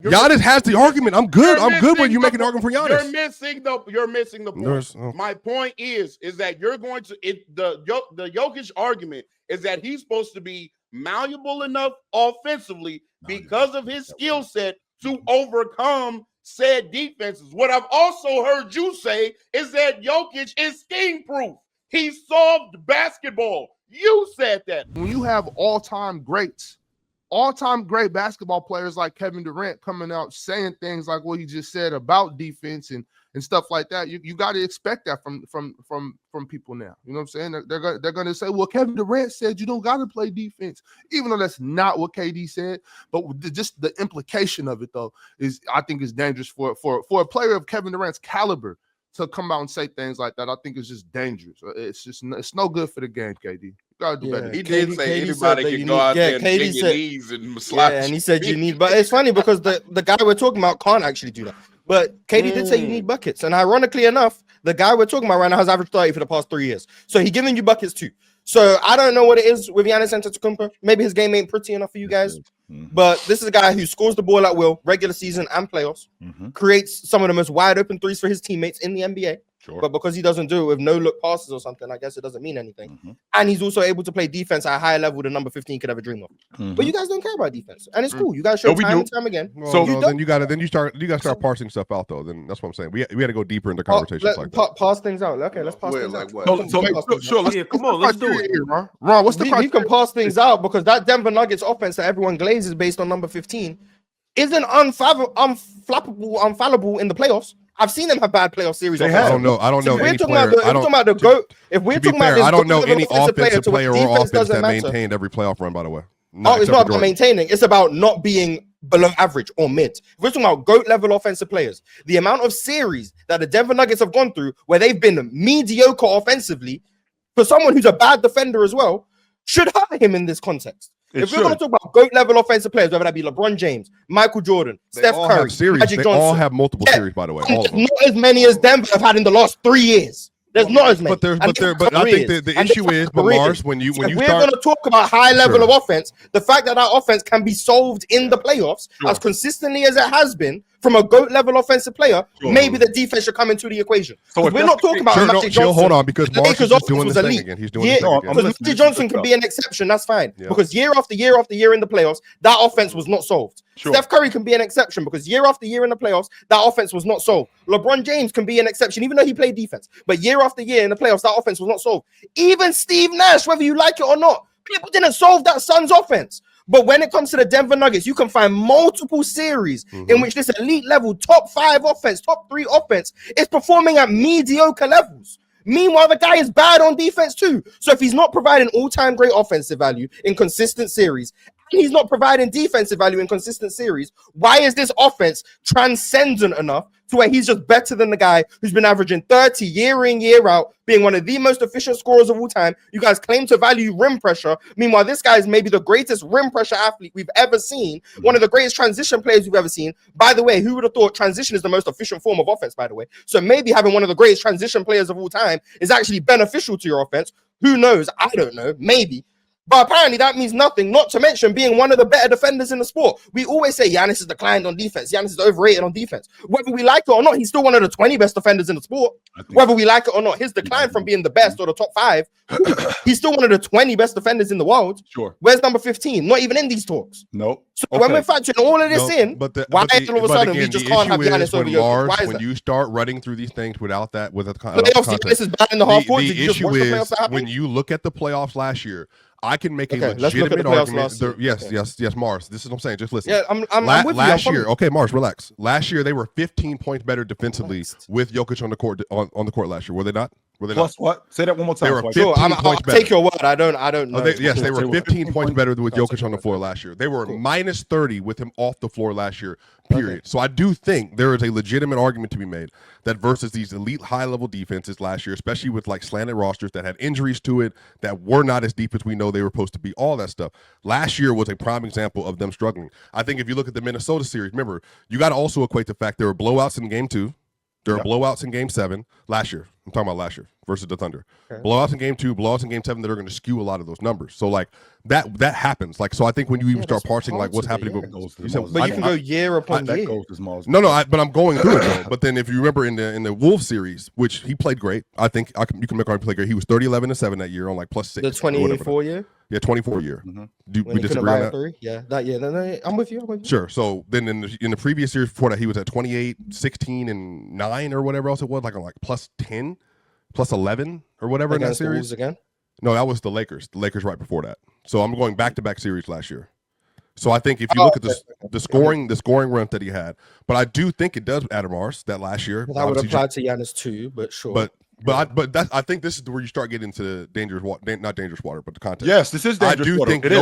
Giannis has the argument. I'm good. I'm good when you make an argument for Giannis. You're missing the point. My point is that you're going to the Jokic argument is that he's supposed to be malleable enough offensively because of his skill set to overcome said defenses. What I've also heard you say is that Jokic is scheme proof. He solved basketball. You said that. When you have all-time great basketball players like Kevin Durant coming out saying things like what he just said about defense and stuff like that, you got to expect that from people now. You know what I'm saying? They're going to say, well, Kevin Durant said you don't got to play defense, even though that's not what KD said. But just the implication of it, though, I think is dangerous for a player of Kevin Durant's caliber to come out and say things like that. I think it's just dangerous. It's no good for the game, KD. You gotta do better. He did say anybody can go out there and take your knees and slap. Yeah, and he said you need, but it's funny because the guy we're talking about can't actually do that. But KD did say you need buckets, and ironically enough, the guy we're talking about right now has averaged 30 for the past 3 years. So he's giving you buckets too. So I don't know what it is with Giannis Antetokounmpo. Maybe his game ain't pretty enough for you guys. But this is a guy who scores the ball at will, regular season and playoffs, creates some of the most wide open threes for his teammates in the NBA. Sure. But because he doesn't do it with no look passes or something, I guess it doesn't mean anything. And he's also able to play defense at a higher level than number 15 could ever dream of. But you guys don't care about defense, and it's cool. You guys show time and time again. Well, so then you got to start parsing stuff out though. Then that's what I'm saying. We got to go deeper into conversations like that. Pass things out. Okay, let's pass things out. Sure. Come on, let's do it. Ron, what's the you can pass things out because that Denver Nuggets offense that everyone glazes based on number 15 isn't unfallible in the playoffs. I've seen them have bad playoff series. I don't know any player. If we're talking about the GOAT, if we're talking about this, I don't know any offensive player or offense that matter. maintained every playoff run. By the way, it's not about maintaining. It's about not being below average or mid. If we're talking about GOAT level offensive players, the amount of series that the Denver Nuggets have gone through where they've been mediocre offensively for someone who's a bad defender as well should hurt him in this context. If we're going to talk about GOAT level offensive players, whether that be LeBron James, Michael Jordan, Steph Curry, Magic Johnson, all have multiple series, by the way. Not as many as Denver have had in the last 3 years. There's not as many. But I think the issue is, Mars, when you we're going to talk about high level of offense, the fact that our offense can be solved in the playoffs as consistently as it has been from a GOAT level offensive player, maybe the defense should come into the equation. So we're not talking about Magic Johnson. Hold on, because Mars is doing this thing again. He's doing this thing again. Because Magic Johnson can be an exception, that's fine. Because year after year after year in the playoffs, that offense was not solved. Steph Curry can be an exception because year after year in the playoffs, that offense was not solved. LeBron James can be an exception, even though he played defense. But year after year in the playoffs, that offense was not solved. Even Steve Nash, whether you like it or not, people didn't solve that Suns offense. But when it comes to the Denver Nuggets, you can find multiple series in which this elite level, top 5 offense, top 3 offense is performing at mediocre levels. Meanwhile, the guy is bad on defense too. So if he's not providing all-time great offensive value in consistent series, and he's not providing defensive value in consistent series, why is this offense transcendent enough to where he's just better than the guy who's been averaging 30 year in, year out, being one of the most efficient scorers of all time? You guys claim to value rim pressure. Meanwhile, this guy is maybe the greatest rim pressure athlete we've ever seen, one of the greatest transition players we've ever seen. By the way, who would have thought transition is the most efficient form of offense, by the way? So maybe having one of the greatest transition players of all time is actually beneficial to your offense. Who knows? I don't know. Maybe. But apparently that means nothing, not to mention being one of the better defenders in the sport. We always say Giannis is declined on defense. Giannis is overrated on defense. Whether we like it or not, he's still one of the 20 best defenders in the sport. Whether we like it or not, his decline from being the best or the top 5, he's still one of the 20 best defenders in the world. Sure. Where's number 15? Not even in these talks. Nope. So when we're factoring all of this why all of a sudden we just can't have Giannis over Jokic? When you start running through these things without that, this is bad in the half court. The issue is when you look at the playoffs last year, I can make a legitimate argument. Yes, Mars. This is what I'm saying. Just listen. Yeah, I'm with last you. year, okay, Mars, relax. Last year they were 15 points better defensively with Jokic on the court on the court last year. Were they not? Plus what? Say that one more time. They were 15 points better. Take your word. I don't know. They were 15 points better with Jokic on the floor last year. They were minus 30 with him off the floor last year, period. Okay. So I do think there is a legitimate argument to be made that versus these elite high-level defenses last year, especially with like slanted rosters that had injuries to it, that were not as deep as we know they were supposed to be, all that stuff. Last year was a prime example of them struggling. I think if you look at the Minnesota series, remember, you got to also equate the fact there were blowouts in game 2. There were blowouts in game 7 last year. I'm talking about last year versus the Thunder. Okay. Blowouts in game 2, blowouts in game 7 that are going to skew a lot of those numbers. So like that happens. Like so, I think when you even start parsing like what's happening, but you can go year upon year. No, but I'm going through it though. But then if you remember in the Wolves series, which he played great, I think you can make argument play great. He was 30, 11, and 7 that year on like +6. The 24 year. Yeah, 24 year. Mm-hmm. We disagree on that? 3? Yeah, that year. No, I'm with you. Sure. So then in the previous series before that, he was at 28, 16, and 9 or whatever else it was, like on like +10, +11 or whatever in that series. Wolves again? No, that was the Lakers. The Lakers right before that. So I'm going back-to-back series last year. So I think if you look at the scoring run that he had, but I do think it does add a Mars that last year. Well, that would apply to Giannis too, but sure. But I think this is where you start getting into dangerous water, not dangerous water, but the context. Yes, this is dangerous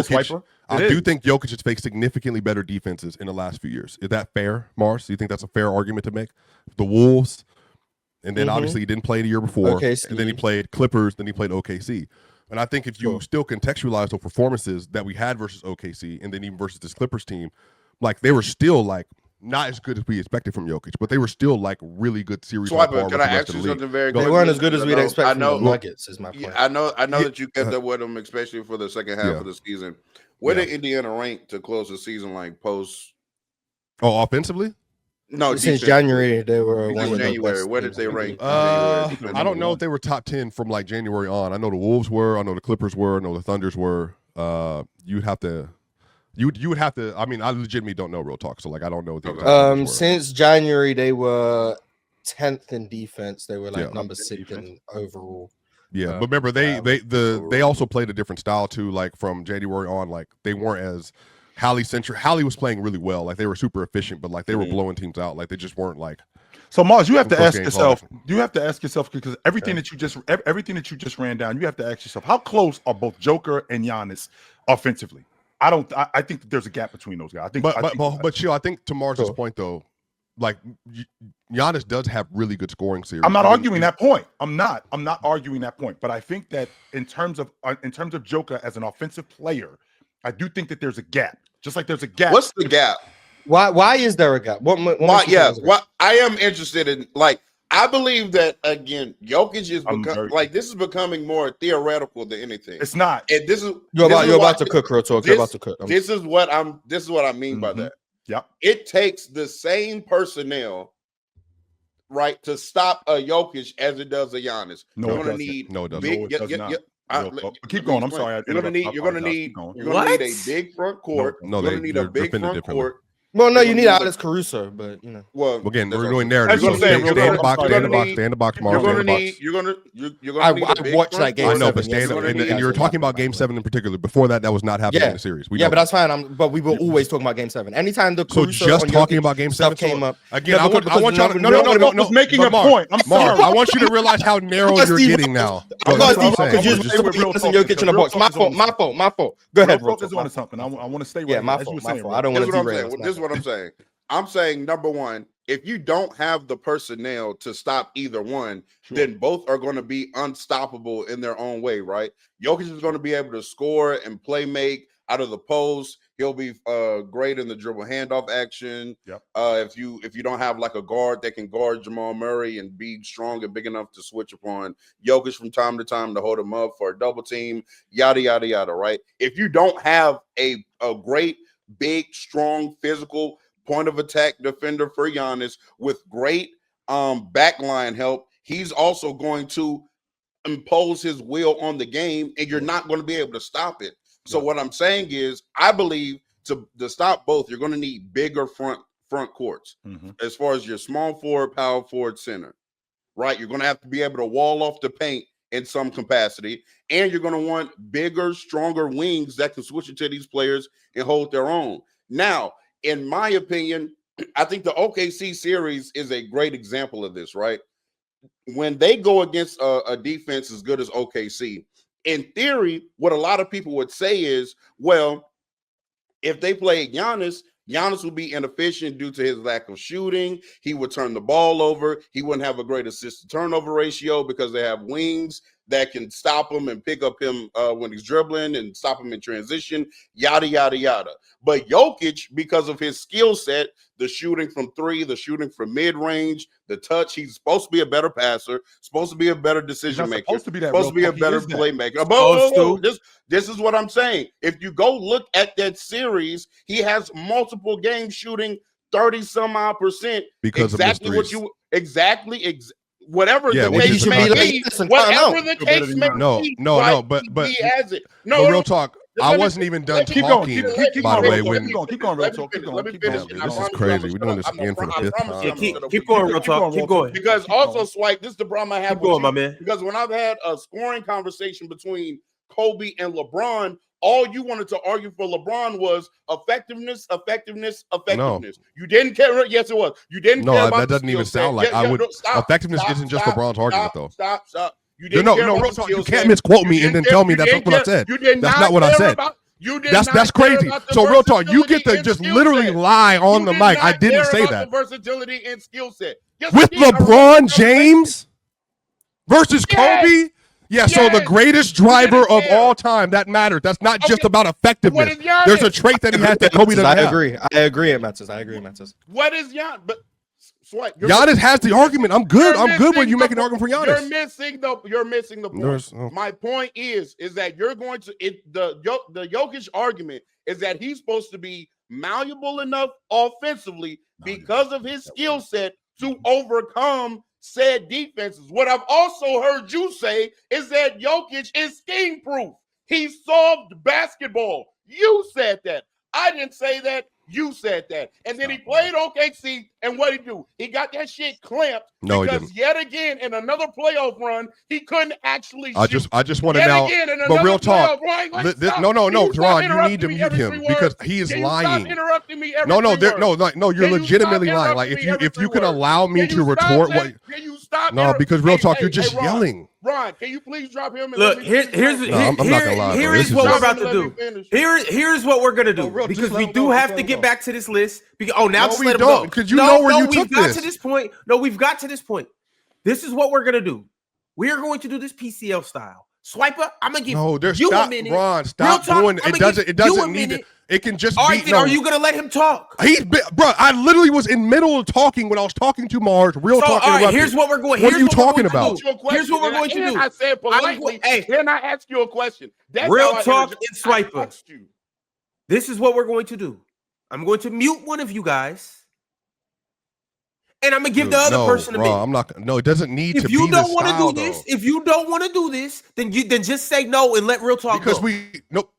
water. I do think Jokic has faced significantly better defenses in the last few years. Is that fair, Mars? Do you think that's a fair argument to make? The Wolves, and then obviously he didn't play the year before, and then he played Clippers, then he played OKC. And I think if you still contextualize those performances that we had versus OKC, and then even versus this Clippers team, like they were still like not as good as we expected from Jokic, but they were still like really good series. Swiper, can I ask you something very quick? They weren't as good as we'd expect from the Nuggets, is my point. I know that you kept up with them, especially for the second half of the season. Where did Indiana rank to close the season, like post? Oh, offensively? No, since January they were one of the best. Where did they rank? I don't know if they were top 10 from like January on. I know the Wolves were. I know the Clippers were. I know the Thunders were. You would have to. I mean, I legitimately don't know, real talk. So like, I don't know what the since January they were 10th in defense. They were like number 6 in overall. Yeah, but remember they also played a different style too. Like from January on, like they weren't as Hallie-centric. Hallie was playing really well. Like they were super efficient, but like they were blowing teams out. Like they just weren't like. So Mars, you have to ask yourself. You have to ask yourself because everything that you just ran down, you have to ask yourself how close are both Joker and Giannis offensively. I think that there's a gap between those guys. But chill. I think to Mars's point though, like Giannis does have really good scoring series. I'm not arguing that point. I'm not arguing that point. But I think that in terms of Joker as an offensive player, I do think that there's a gap. Just like there's a gap. What's the gap? Why is there a gap? What I am interested in. Like, I believe that again, Jokic is this is becoming more theoretical than anything. It's not. And this is you're about to cook, real talk. You're about to cook. This is what I mean by that. Yeah. It takes the same personnel, right, to stop a Jokic as it does a Giannis. No, you're gonna need keep going. I'm sorry. You're gonna need a big front court. No, you're gonna need a big front court. Well, no, you need Alex Caruso, but you know. Well, again, we're doing narrative. Stay in the box, stay in the box, Mars. You're gonna need. I watched that game. I know, but and you're talking about Game 7 in particular. Before that was not happening in the series. But that's fine. But we were always talking about Game 7. Anytime the Caruso just talking about Game 7 came up again. I want y'all to no. Making a point. I'm sorry. I want you to realize how narrow you're getting now. Jokic in the box. My fault. Go ahead, bro. Focus on something. I want to stay with. Yeah, my fault. I don't want to derail. This is what I'm saying. I'm saying, number one, if you don't have the personnel to stop either one, then both are going to be unstoppable in their own way, right? Jokic is going to be able to score and play make out of the post. He'll be great in the dribble handoff action. Yep. If you don't have like a guard that can guard Jamal Murray and be strong and big enough to switch upon Jokic from time to time to hold him up for a double team, yada, yada, yada, right? If you don't have a great, big, strong, physical point of attack defender for Giannis with great backline help, he's also going to impose his will on the game, and you're not going to be able to stop it. So what I'm saying is, I believe to stop both, you're going to need bigger front courts as far as your small forward, power forward, center, right? You're going to have to be able to wall off the paint in some capacity, and you're going to want bigger, stronger wings that can switch into these players and hold their own. Now, in my opinion, I think the OKC series is a great example of this, right? When they go against a defense as good as OKC, in theory, what a lot of people would say is, well, if they play Giannis would be inefficient due to his lack of shooting. He would turn the ball over. He wouldn't have a great assist to turnover ratio because they have wings that can stop him and pick up him when he's dribbling and stop him in transition, yada, yada, yada. But Jokic, because of his skill set, the shooting from three, the shooting from mid-range, the touch, he's supposed to be a better passer, supposed to be a better decision maker, supposed to be a better playmaker. But this is what I'm saying. If you go look at that series, he has multiple games shooting 30-some-odd% because exactly of what you whatever yeah, the case may be, whatever the case may be. No, but he has it. No, real talk. I wasn't even done talking. By the way, keep going, real talk. Let me finish. This is crazy. We're doing this again for the fifth time. Keep going, real talk. Keep going. Because also, Swipe, this is the problem I have with you, my man. Because when I've had a scoring conversation between Kobe and LeBron, all you wanted to argue for LeBron was effectiveness. No. You didn't care. Yes, it was. You didn't care about that doesn't even sound like I would. Effectiveness isn't just LeBron's argument, though. Stop. You real talk. You can't misquote me and then tell me that's not what I said. That's not what I said. That's crazy. So real talk. You get to just literally lie on the mic. I didn't say that. Versatility and skill set with LeBron James versus Kobe. Yeah, so the greatest driver of all time, that matters. That's not just about effectiveness. There's a trait that he has that Kobe doesn't have. I agree, it matters. What is Giannis? But Giannis has the argument. I'm good when you make an argument for Giannis. You're missing the point. My point is that you're going to the Jokic argument is that he's supposed to be malleable enough offensively because of his skill set to overcome said defenses. What I've also heard you say is that Jokic is scheme proof. He solved basketball. You said that. I didn't say that. You said that. And then he played OKC, and what did he do? He got that shit clamped because yet again in another playoff run, he couldn't actually shoot. I just want to now, but real talk. No, Ron, you need to mute him because he is lying. Interrupting me no, you're legitimately lying. Like if you can allow me to retort what. Can you stop? No, because real talk, you're just yelling. Ron, can you please drop him? Look, here's what we're about to do. Here's what we're gonna do because we do have to get back to this list. Now just let him go. Because you know where you took this. We've got to this point. This is what we're gonna do. We are going to do this PCL style. Swiper, I'm gonna give you a minute. Ron, stop doing it. It doesn't need to. It can just all right, be. Then are you gonna let him talk? Bro, I literally was in middle of talking when I was talking to Mars. Real talk. All right, here's what we're going. What are you talking about? Here's what we're going to do. I said politely. Can I ask you a question? That's real talk and Swiper. This is what we're going to do. I'm going to mute one of you guys. And I'm gonna give the other person a minute. I'm not. No, it doesn't need to be. If you don't want to do this, then just say no and let Real Talk go.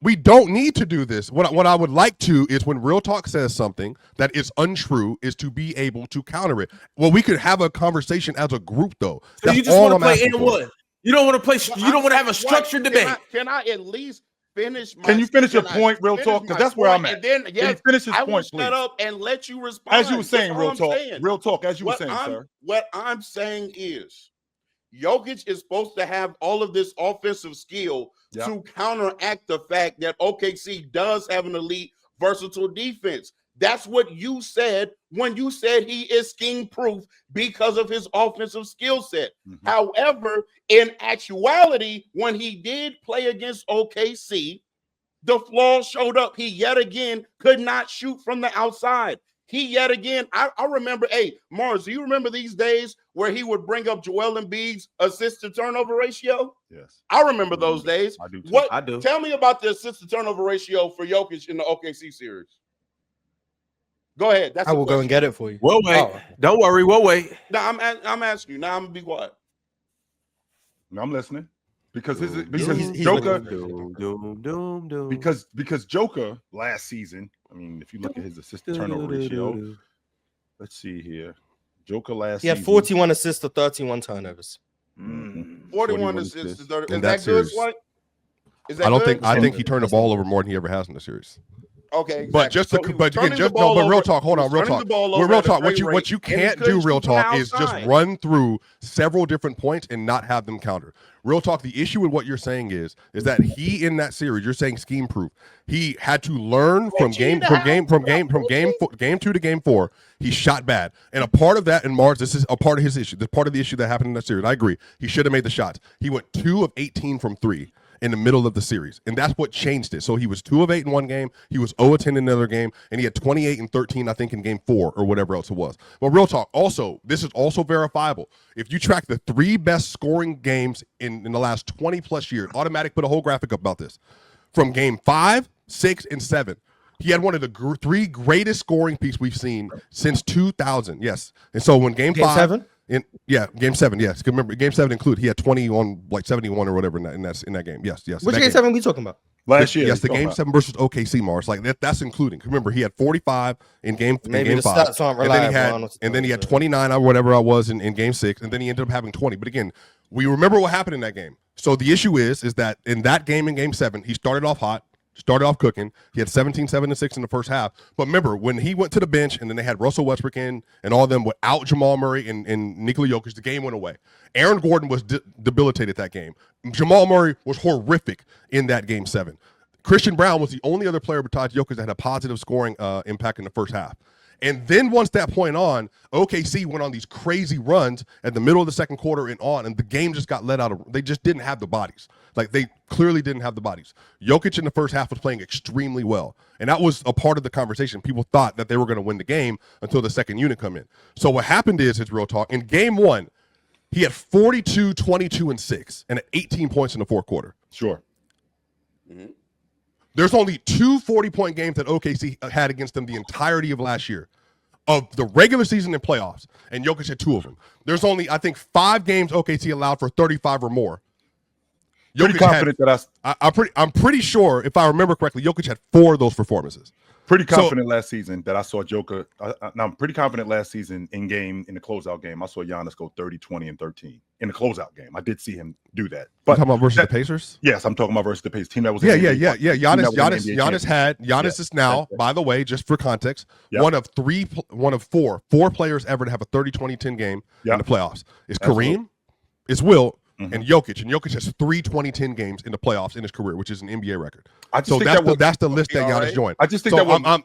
We don't need to do this. What I would like to is when Real Talk says something that is untrue, is to be able to counter it. Well, we could have a conversation as a group though. So you just want to play N1. You don't want to play. You don't want to have a structured debate. Can I at least finish? Can you finish your point, Real Talk? Because that's where I'm at. And then, yes, can you finish his point, please? Shut up and let you respond. As you were saying, Real Talk. As you were saying, sir. What I'm saying is, Jokic is supposed to have all of this offensive skill to counteract the fact that OKC does have an elite, versatile defense. That's what you said when you said he is scheme proof because of his offensive skill set. Mm-hmm. However, in actuality, when he did play against OKC, the flaws showed up. He yet again could not shoot from the outside. He yet again, I remember, Mars, do you remember these days where he would bring up Joel Embiid's assist to turnover ratio? Yes. I remember those days. I do too. I do. Tell me about the assist to turnover ratio for Jokic in the OKC series. Go ahead. I will go and get it for you. We'll wait. Don't worry. We'll wait. No, I'm asking you. Now I'm gonna be quiet. No, I'm listening. Because Joker, because Joker last season, I mean, if you look at his assist to turnover ratio, let's see here. Joker last season. He had 41 assists to 31 turnovers. 41 assists to 30. Is that good? What? I think he turned the ball over more than he ever has in the series. Okay, exactly. But just so but again, just no. But real talk. Hold on, real talk. Real talk. What you can't do, real talk, is just run through several different points and not have them counter. Real talk. The issue with what you're saying is that he in that series, you're saying scheme proof. He had to learn from game 2 to game 4. He shot bad, and a part of that in Mars. This is a part of his issue. This part of the issue that happened in that series. I agree. He should have made the shots. He went 2 of 18 from 3. In the middle of the series, and that's what changed it. So he was 2 of 8 in one game, he was 0 of 10 in another game, and he had 28 and 13, I think, in game 4 or whatever else it was. But real talk, also, this is also verifiable. If you track the 3 best scoring games in the last 20 plus years, Automatic put a whole graphic up about this. From game 5, 6, and 7, he had one of the 3 greatest scoring peaks we've seen since 2000. Yes, and so when game 5, 7. Game 7, yes. Remember, game 7 included. He had 20 on like 71 or whatever in that game. Yes. Which game 7 we talking about? Last year. Yes, the game 7 versus OKC, Mars. Like that's including. Remember, he had 45 in game 5. And then he had 29 or whatever I was in game 6, and then he ended up having 20. But again, we remember what happened in that game. So the issue is that in that game in game 7, he started off hot. Started off cooking. He had 17, 7, and 6 in the first half. But remember, when he went to the bench and then they had Russell Westbrook in and all of them without Jamal Murray and Nikola Jokic, the game went away. Aaron Gordon was debilitated that game. Jamal Murray was horrific in that game 7. Christian Brown was the only other player besides Jokic that had a positive scoring impact in the first half. And then once that point on, OKC went on these crazy runs at the middle of the second quarter and on, and the game just got let out of. They just didn't have the bodies. Like, they clearly didn't have the bodies. Jokic in the first half was playing extremely well, and that was a part of the conversation. People thought that they were going to win the game until the second unit come in. So what happened is, it's real talk. In game 1, he had 42, 22, and 6, and 18 points in the fourth quarter. Sure. Mm-hmm. There's only 2 40-point games that OKC had against them the entirety of last year, of the regular season and playoffs, and Jokic had 2 of them. There's only, I think, 5 games OKC allowed for 35 or more. I'm pretty sure, if I remember correctly, Jokic had 4 of those performances. Pretty confident last season that I saw Joker. I'm pretty confident last season in the closeout game. I saw Giannis go 30, 20, and 13 in the closeout game. I did see him do that. But you're talking about versus the Pacers? Yes, I'm talking about versus the Pacers team that was. Giannis is now, by the way, just for context, one of 4 players ever to have a 30, 20, 10 game in the playoffs. It's Kareem, it's Wilt, and Jokic. And Jokic has 3 20-10 games in the playoffs in his career, which is an NBA record. That's the list that Giannis joined. I just think you gotta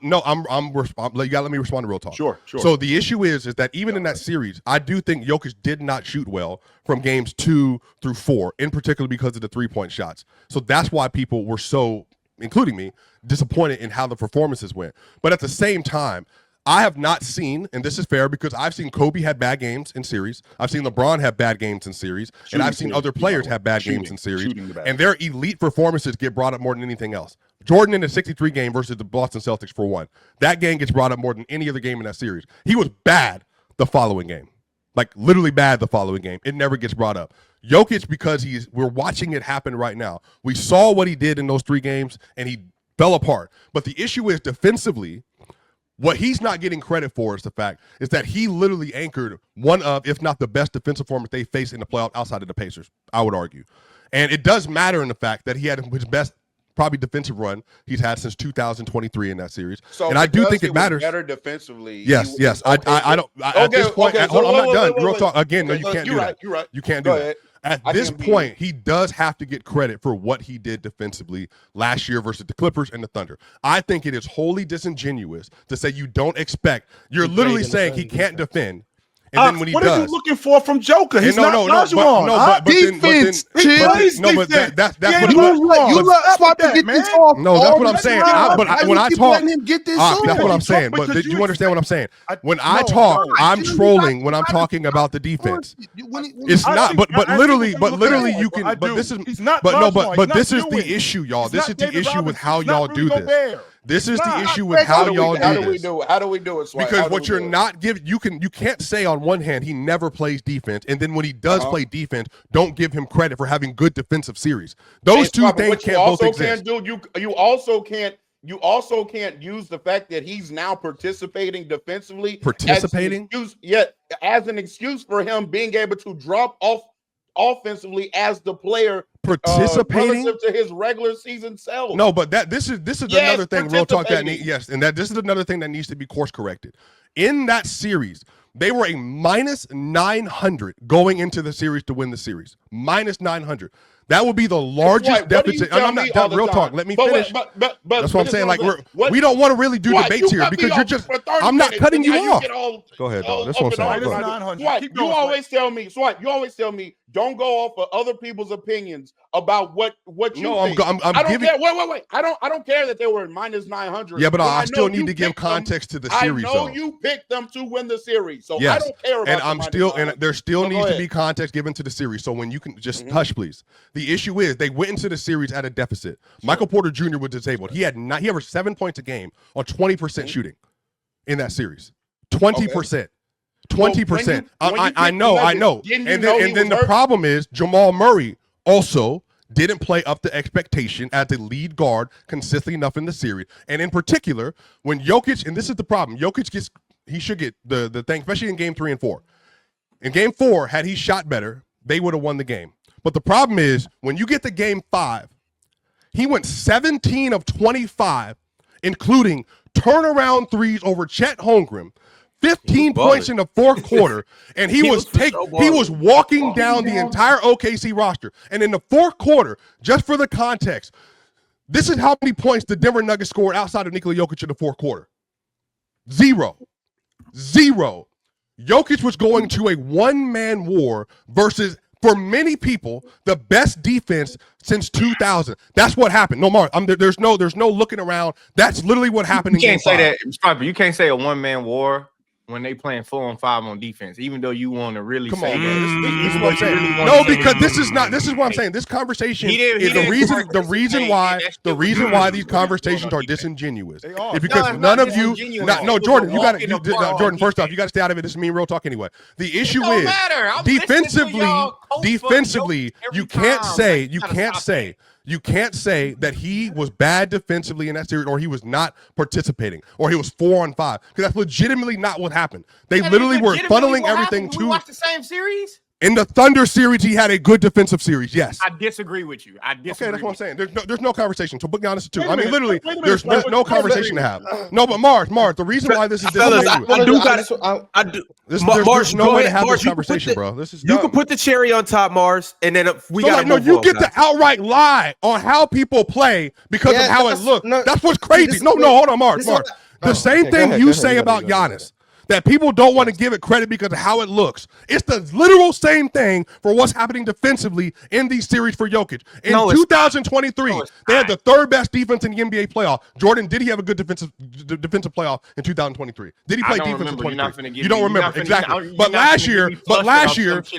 let me respond to real talk. Sure. So the issue is that even in that series, I do think Jokic did not shoot well from games 2 through 4, in particular because of the 3-point shots. So that's why people were so, including me, disappointed in how the performances went. But at the same time, I have not seen, and this is fair because I've seen Kobe had bad games in series. I've seen LeBron have bad games in series. And I've seen other players have bad games in series. And their elite performances get brought up more than anything else. Jordan in the 63 game versus the Boston Celtics, for one. That game gets brought up more than any other game in that series. He was bad the following game. Like, literally bad the following game. It never gets brought up. Jokic, because we're watching it happen right now. We saw what he did in those 3 games, and he fell apart. But the issue is, defensively, what he's not getting credit for is the fact is that he literally anchored one of, if not the best defensive performance they faced in the playoff outside of the Pacers, I would argue. And it does matter in the fact that he had his best probably defensive run he's had since 2023 in that series. So and I do think it matters. Better defensively. Yes. At this point, hold on, I'm not done. Real talk. Again, no, you can't do that. You're right. You can't do that. At this point, he does have to get credit for what he did defensively last year versus the Clippers and the Thunder. I think it is wholly disingenuous to say you don't expect. You're literally saying he can't defend. And then when he what does, are you looking for from Joker? He's not Olajuwon. Defense. That's what I'm saying. But when I talk, that's what I'm saying. But do you understand what I'm saying? When I talk, I'm trolling when I'm talking about the defense. It's not, but literally you can. But this is not. But no, but this is the issue, y'all. This is the issue with how y'all do this. This is the issue with how y'all do this. How do we do it? Because what you're not giving, you can't say on one hand he never plays defense, and then when he does play defense, don't give him credit for having good defensive series. Those two things can't both exist. You also can't use the fact that he's now participating defensively. Participating? As an excuse for him being able to drop off offensively as the player participating relative to his regular season self. No, but this is another thing. Real talk that this is another thing that needs to be course corrected. In that series, they were a minus 900 going into the series to win the series. Minus 900. That would be the largest deficit. I'm not real talk. Let me finish. But that's what I'm saying. Like we don't want to really do debates here because you're just. I'm not cutting you off. Go ahead, dog. That's what I'm saying. You always tell me. You always tell me. Don't go off of other people's opinions about what you think. I don't care. Wait. I don't care that they were minus 900. Yeah, but I still need to give context to the series. I know you picked them to win the series, so I don't care about. And there still needs to be context given to the series. So when you can just hush, please. The issue is they went into the series at a deficit. Michael Porter Jr. was disabled. He averaged 7 points a game on 20% shooting in that series. 20%. 20%. I know. And then the problem is Jamal Murray also didn't play up to expectation as a lead guard consistently enough in the series. And in particular, when Jokic, and this is the problem, he should get the thing, especially in game 3 and 4. In game 4, had he shot better, they would have won the game. But the problem is when you get to game 5, he went 17 of 25, including turnaround threes over Chet Holmgren, 15 points in the fourth quarter, and he was walking down the entire OKC roster. And in the fourth quarter, just for the context, this is how many points the Denver Nuggets scored outside of Nikola Jokic in the fourth quarter. 0. Jokic was going to a one-man war versus, for many people, the best defense since 2000. That's what happened. No, Mark, there's no looking around. That's literally what happened. You can't say that. Sniper, you can't say a one-man war when they playing 4-on-5 on defense, even though you want to really come say on, that. This is what I'm saying. No, because this is what I'm saying. This conversation is the reason why these conversations are disingenuous. It's because none of you, Jordan, Jordan, first off, you got to stay out of it. This is me real talk anyway. The issue is defensively, you can't say that he was bad defensively in that series or he was not participating or he was 4-on-5 because that's legitimately not what happened. They literally were funneling everything to. We watched the same series? In the Thunder series, he had a good defensive series. Yes. I disagree with you. Okay, that's what I'm saying. There's no conversation. So put Giannis too. I mean, literally, there's no conversation to have. No, but Mars, the reason why this is disingenuous. There's no way to have this conversation, bro. This is you can put the cherry on top, Mars, and then we got you get to outright lie on how people play because of how it looks. That's what's crazy. No, hold on, Mars. The same thing you say about Giannis. That people don't want to give it credit because of how it looks. It's the literal same thing for what's happening defensively in these series for Jokic. In 2023, they had the third best defense in the NBA playoff. Jordan, did he have a good defensive playoff in 2023? Did he play defense in 2023? You don't remember. Exactly. But last year,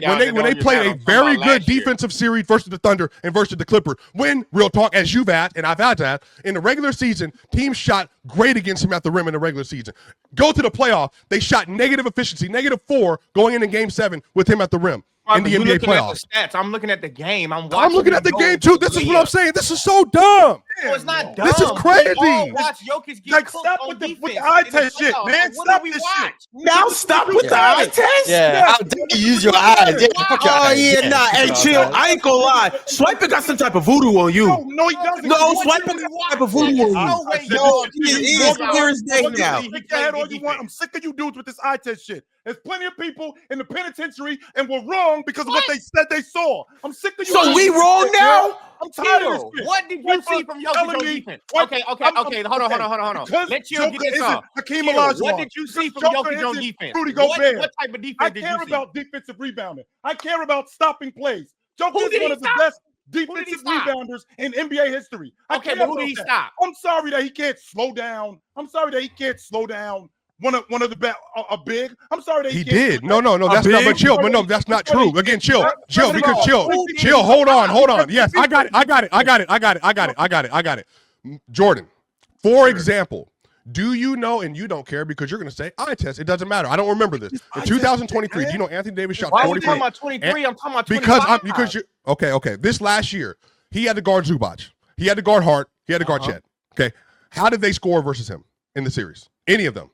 when they played a very good defensive series versus the Thunder and versus the Clippers, when, real talk, as you've asked, and I've had that, in the regular season, teams shot great against him at the rim in the regular season. Go to the playoff, they shot negative efficiency, -4 going in game 7 with him at the rim in the NBA playoffs. I'm looking at the game. I'm looking at the game too. This is what I'm saying. This is so dumb. No, it's not dumb. This is crazy. Watch Jokic get stop with the eye test shit, man. Stop this shit. Now stop with the eye test. Yeah, how dare you use your eyes? Hey, chill. I ain't gonna lie. Swiper got some type of voodoo on you. No, he doesn't. No, Swiper got some type of voodoo on you. He is clear as day now. Stick your head all you want. I'm sick of you dudes with this eye test shit. There's plenty of people in the penitentiary and we're wrong because of what they said they saw. I'm sick of you. So we wrong now? I'm tired of this shit. What did you see from Jokic defense? Okay. Hold on. Let you get this off. What did you see from Jokic on defense? What type of defense did you see? I care about defensive rebounding. I care about stopping plays. Jokic is one of the best defensive rebounders in NBA history. Okay, but who did he stop? I'm sorry that he can't slow down. One of the a big. I'm sorry that he did. No, that's not. But chill. But no, that's not true. Again, chill. Because chill. Hold on. Yes, I got it. Jordan, for example, do you know? And you don't care because you're going to say eye test. It doesn't matter. I don't remember this. In 2023, do you know Anthony Davis shot 40%? Why are we talking about 23? I'm talking about 25. Because you okay. This last year, he had to guard Zubac. He had to guard Hart. He had to guard Chet. Okay, how did they score versus him in the series? Any of them?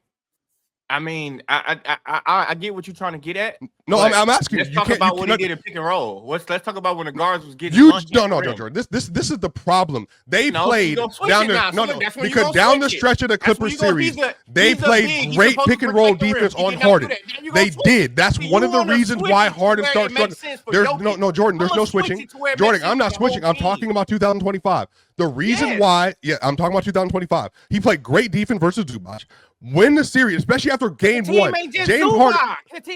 I mean, I get what you're trying to get at. No, I'm asking you. Let's talk about what he did in pick and roll. Let's talk about when the guards was getting. No, Jordan. This is the problem. They played down the because down the stretch of the Clippers series, they played great pick and roll defense on Harden. They did. That's one of the reasons why Harden started struggling. There's no Jordan. There's no switching. Jordan, I'm not switching. I'm talking about 2025. The reason why, I'm talking about 2025. He played great defense versus Zubac. Win the series, especially after game one. James Harden.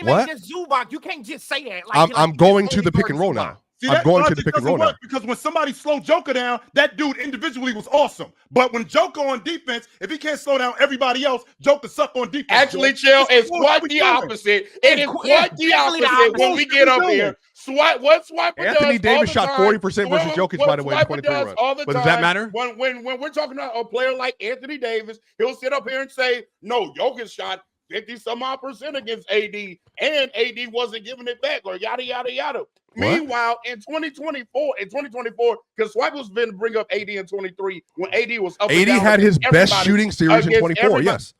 What? Zubac. You can't just say that. I'm going to the pick and roll now. I'm going to the pick and roll now. Because when somebody slowed Joker down, that dude individually was awesome. But when Joker on defense, if he can't slow down everybody else, Joker suck on defense. Actually, Chill, it's quite the opposite. It is quite the opposite when we get up here. Anthony Davis shot 40% versus Jokic, by the way, in 23 run. But does that matter? When we're talking about a player like Anthony Davis, he'll sit up here and say, no, Jokic shot 50-some-odd% against AD, and AD wasn't giving it back, or yada, yada, yada. What? Meanwhile, in 2024, because Swipe was been to bring up AD in 23 when AD was up. AD had his best shooting series in 24, yes.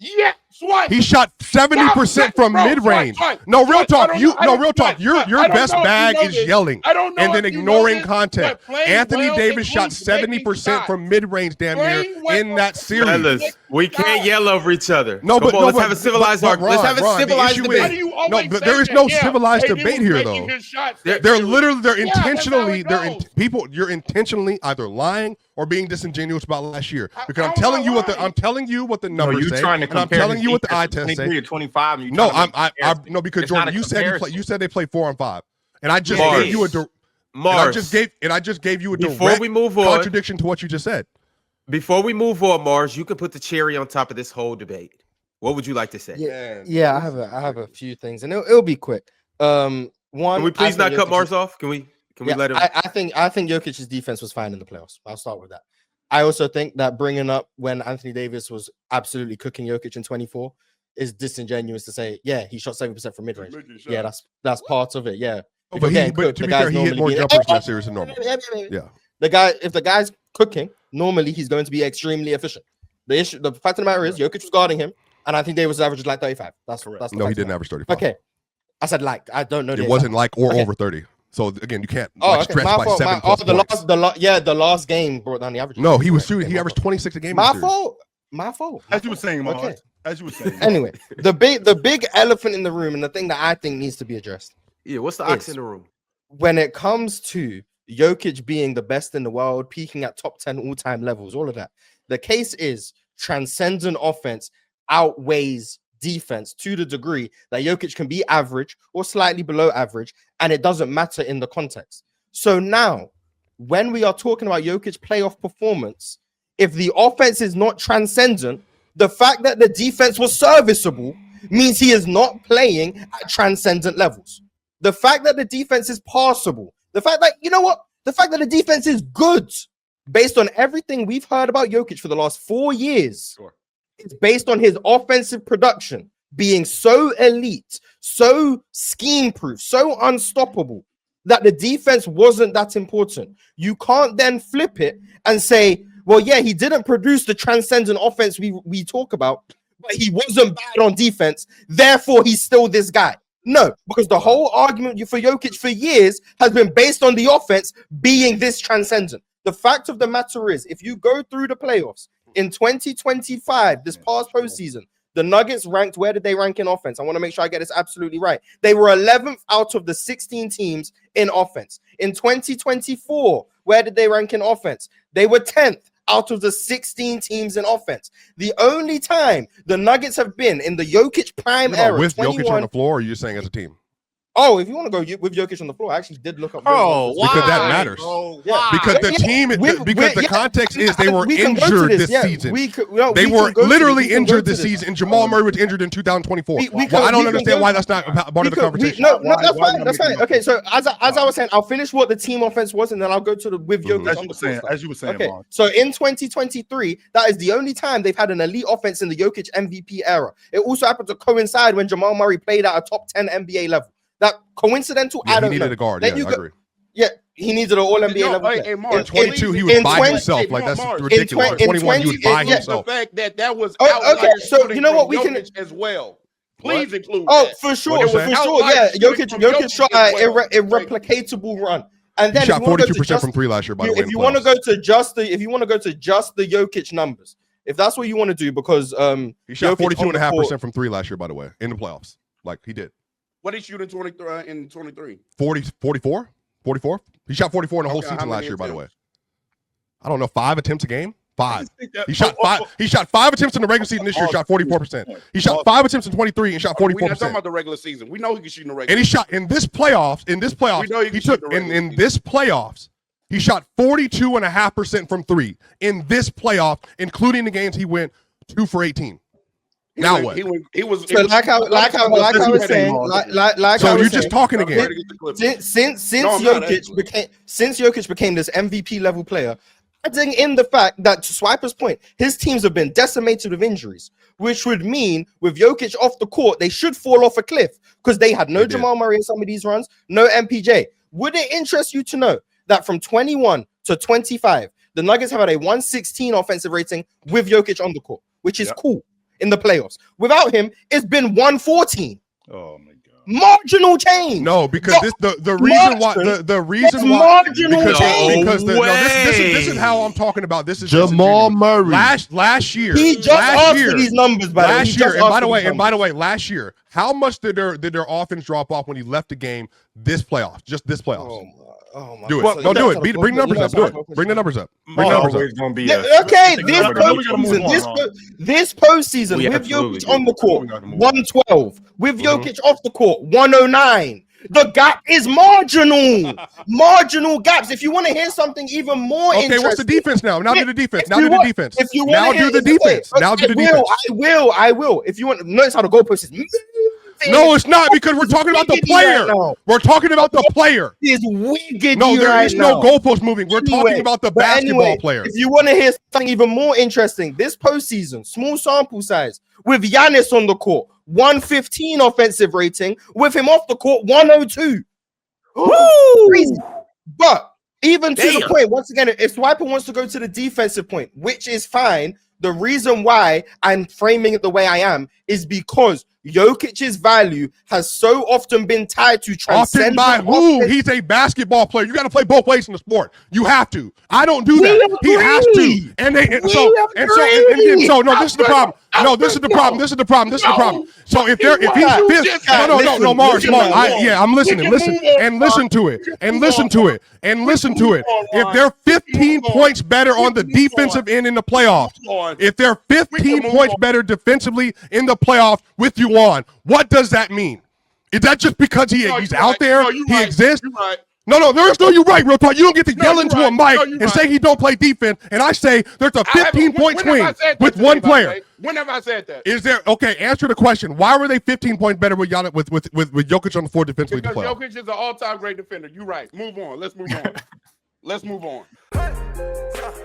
Yeah, Swipe. He shot 70% from mid-range. No, real talk. Your best bag is yelling and then ignoring contact. Anthony Davis shot 70% from mid-range damn near in that series. Fellas, we can't yell over each other. Let's have a civilized argument. Let's have a civilized debate. No, but there is no civilized debate here, though. They're intentionally you're intentionally either lying or being disingenuous about last year, because I'm telling you what the numbers say, and I'm telling you what the eye test say. 25. No, because Jordan, you said they play 4 on 5, and I just gave you I just gave you a direct contradiction to what you just said. Before we move on, Mars, you can put the cherry on top of this whole debate. What would you like to say? Yeah, I have a few things, and it'll be quick. One, can we please not cut Mars off? Can we let him? I think Jokic's defense was fine in the playoffs. I'll start with that. I also think that bringing up when Anthony Davis was absolutely cooking Jokic in 24 is disingenuous to say, yeah, he shot 7% from mid-range. Yeah, that's part of it. Yeah. But to be fair, he hit more jumpers in that series than normal. Yeah. If the guy's cooking, normally he's going to be extremely efficient. The fact of the matter is, Jokic was guarding him, and I think Davis averages like 35. That's correct. No, he didn't average 35. Okay. I said I don't know. It wasn't over 30. So again, you can't stretch by 7 plus points. The last game brought down the average. No, he was shooting. He averaged 26 a game. My fault. As you were saying, Mars. Okay. As you were saying. Anyway, the big elephant in the room, and the thing that I think needs to be addressed. Yeah, what's the ox in the room? When it comes to Jokic being the best in the world, peaking at top 10 all-time levels, all of that, the case is transcendent offense outweighs defense to the degree that Jokic can be average or slightly below average, and it doesn't matter in the context. So now, when we are talking about Jokic playoff performance, if the offense is not transcendent, the fact that the defense was serviceable means he is not playing at transcendent levels. The fact that the defense is passable, the fact that, the fact that the defense is good, based on everything we've heard about Jokic for the last 4 years, it's based on his offensive production being so elite, so scheme-proof, so unstoppable, that the defense wasn't that important. You can't then flip it and say, well, yeah, he didn't produce the transcendent offense we talk about, but he wasn't bad on defense, therefore he's still this guy. No, because the whole argument for Jokic for years has been based on the offense being this transcendent. The fact of the matter is, if you go through the playoffs in 2025, this past postseason, the Nuggets ranked, where did they rank in offense? I want to make sure I get this absolutely right. They were 11th out of the 16 teams in offense. In 2024, where did they rank in offense? They were 10th out of the 16 teams in offense. The only time the Nuggets have been in the Jokic prime era. With Jokic on the floor, or are you saying as a team? Oh, if you want to go with Jokic on the floor, I actually did look up. Because that matters. Because the team, because the context is they were injured this season. They were literally injured this season, and Jamal Murray was injured in 2024. I don't understand why that's not part of the conversation. No, that's fine. That's fine. Okay, so as I was saying, I'll finish what the team offense was, and then I'll go to the with Jokic on the floor. As you were saying, okay. So in 2023, that is the only time they've had an elite offense in the Jokic MVP era. It also happened to coincide when Jamal Murray played at a top 10 NBA level. That coincidental? Yeah, I don't know. He needed a guard. I agree. Yeah, He needed an All-NBA level. Hey, Mark, 22, he was by himself. Like, that's ridiculous. In 21, he was by himself. The fact that was okay. So you know what we can as well. Please include. That. For sure. Yeah. Jokic shot an irreplicatable run. And then he shot 42% from three last year. By the way, if you want to go to just the Jokic numbers, if that's what you want to do, because he shot 42.5% from three last year. By the way, in the playoffs, like he did. What did he shoot in 23? 44. He shot 44 in the whole season last year. By the way, I don't know, 5 attempts a game. 5. He shot 5. He shot 5 attempts in the regular season this year. Shot 44%. He shot 5 attempts in 23 and shot 44%. We're not talking about the regular season. We know he can shoot in the regular. And he shot in this playoffs. He took in this playoffs. He shot 42.5% from three in this playoff, including the games he went 2 for 18. Now what? He was so like I was saying. So you're just talking again. Since Jokic became this MVP level player, adding in the fact that, to Swiper's point, his teams have been decimated with injuries, which would mean with Jokic off the court, they should fall off a cliff because they had no Jamal Murray in some of these runs, no MPJ. Would it interest you to know that from 21 to 25, the Nuggets have had a 116 offensive rating with Jokic on the court, which is cool in the playoffs. Without him, it's been 114. Oh my God. Marginal change. No, because the reason why this is how I'm talking about. This is Jamal Murray. Last year. He just asked for these numbers last year. And by the way, last year, how much did their offense drop off when he left the game this playoff? Just this playoffs. Oh my do it. God. No, do it. Bring numbers up. Do it. Bring the numbers up. Bring numbers up. Okay, this postseason with Jokic on the court, 112. With Jokic off the court, 109. The gap is marginal. Marginal gaps. If you want to hear something even more interesting. Okay, what's the defense now? Now do the defense. Now do the defense. If you want to do the defense. Now do the defense. I will. If you want to notice how the goalpost is moving. No, it's not, because we're talking about the player. We're talking about the player. It's wicked. No, there is no goalpost moving. We're talking about the basketball player. If you want to hear something even more interesting, this postseason, small sample size, with Giannis on the court, 115 offensive rating, with him off the court, 102. Crazy. But even to the point, once again, if Swiper wants to go to the defensive point, which is fine, the reason why I'm framing it the way I am is because Jokic's value has so often been tied to transcend. Often by who? He's a basketball player. You got to play both ways in the sport. You have to. I don't do that. He has to. And this is the problem. No, this is the problem. This is the problem. This is the problem. So if he's fifth, no, Mars. I'm listening. Listen to it. If they're 15 points better on the defensive end in the playoffs, if they're 15 points better defensively in the playoffs with you on, what does that mean? Is that just because he's out there? He exists? No, there is no you right, real talk. You don't get to yell into a mic and say he don't play defense, and I say there's a 15-point swing with one player. When have I said that? Is there answer the question. Why were they 15 points better with Giannis with Jokic on the floor defensively? Because Jokic is an all-time great defender. You're right. Move on. Let's move on. Let's move on.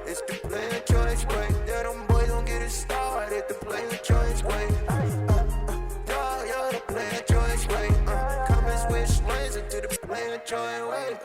It's the player choice way. Yeah, them boys don't get it started. The player choice way. The player choice way. Come and switch lanes into the player choice way.